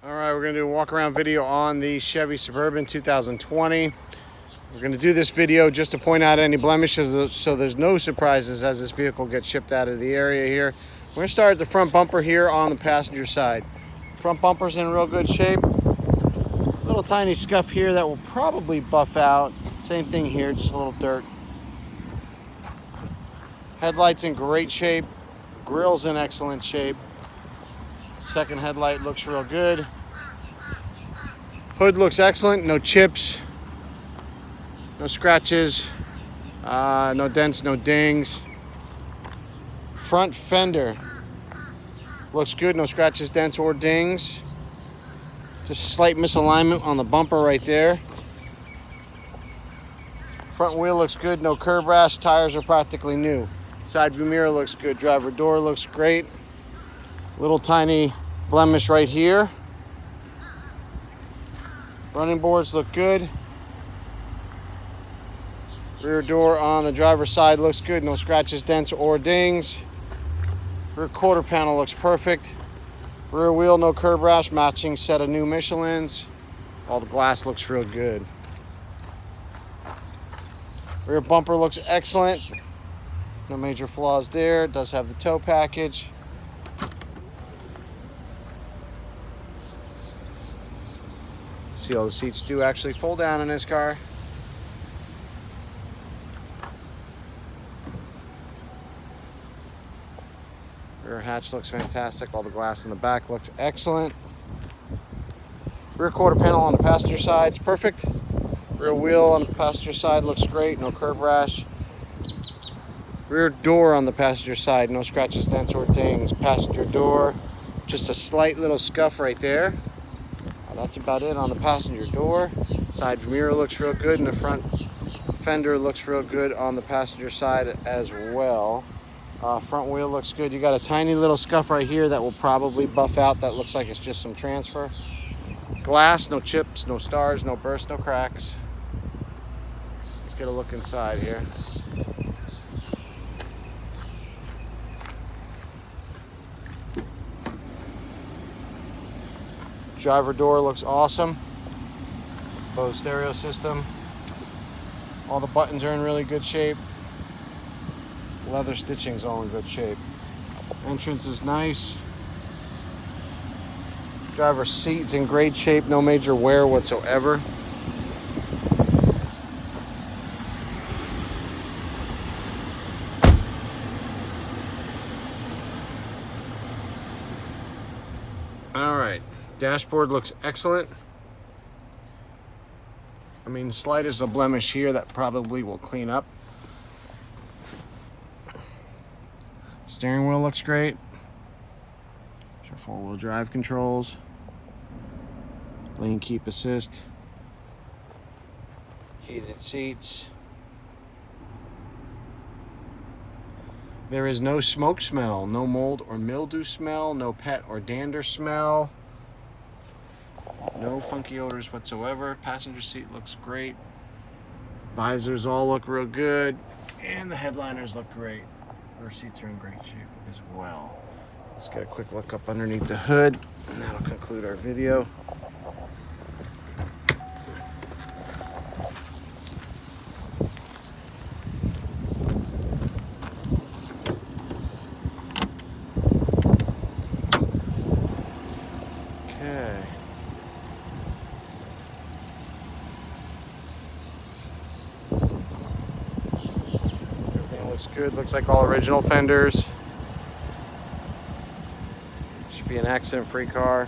All right, we're gonna do a walk around video on the Chevy Suburban 2020. We're gonna do this video just to point out any blemishes so there's no surprises as this vehicle gets shipped out of the area here. We're gonna start at the front bumper here on the passenger side. Front bumper's in real good shape. Little tiny scuff here that will probably buff out. Same thing here, just a little dirt. Headlights in great shape. Grill's in excellent shape. Second headlight looks real good. Hood looks excellent, no chips, no scratches, no dents, no dings. Front fender looks good, no scratches, dents, or dings. Just slight misalignment on the bumper right there. Front wheel looks good, no curb rash, tires are practically new. Side view mirror looks good, driver door looks great. Little tiny blemish right here. Running boards look good. Rear door on the driver's side looks good, no scratches, dents, or dings. Rear quarter panel looks perfect. Rear wheel, no curb rash, matching set of new Michelins. All the glass looks real good. Rear bumper looks excellent. No major flaws there. It does have the tow package. See, all the seats do actually fold down in this car. Rear hatch looks fantastic. All the glass in the back looks excellent. Rear quarter panel on the passenger side is perfect. Rear wheel on the passenger side looks great. No curb rash. Rear door on the passenger side, no scratches, dents, or dings. Passenger door, just a slight little scuff right there. That's about it on the passenger door. Side mirror looks real good, and the front fender looks real good on the passenger side as well. Front wheel looks good. You got a tiny little scuff right here that will probably buff out. That looks like it's just some transfer. Glass, no chips, no stars, no bursts, no cracks. Let's get a look inside here. Driver door looks awesome. Bose stereo system. All the buttons are in really good shape. Leather stitching's all in good shape. Entrance is nice. Driver's seat's in great shape, no major wear whatsoever. All right. Dashboard looks excellent. I mean, the slightest a blemish here that probably will clean up. Steering wheel looks great. Your four-wheel drive controls. Lane keep assist. Heated seats. There is no smoke smell, no mold or mildew smell, no pet or dander smell. No funky odors whatsoever. Passenger seat looks great. Visors all look real good. And the headliners look great. Rear seats are in great shape as well. Let's get a quick look up underneath the hood, and that'll conclude our video. Okay. Looks good. Looks like all original fenders. Should be an accident-free car.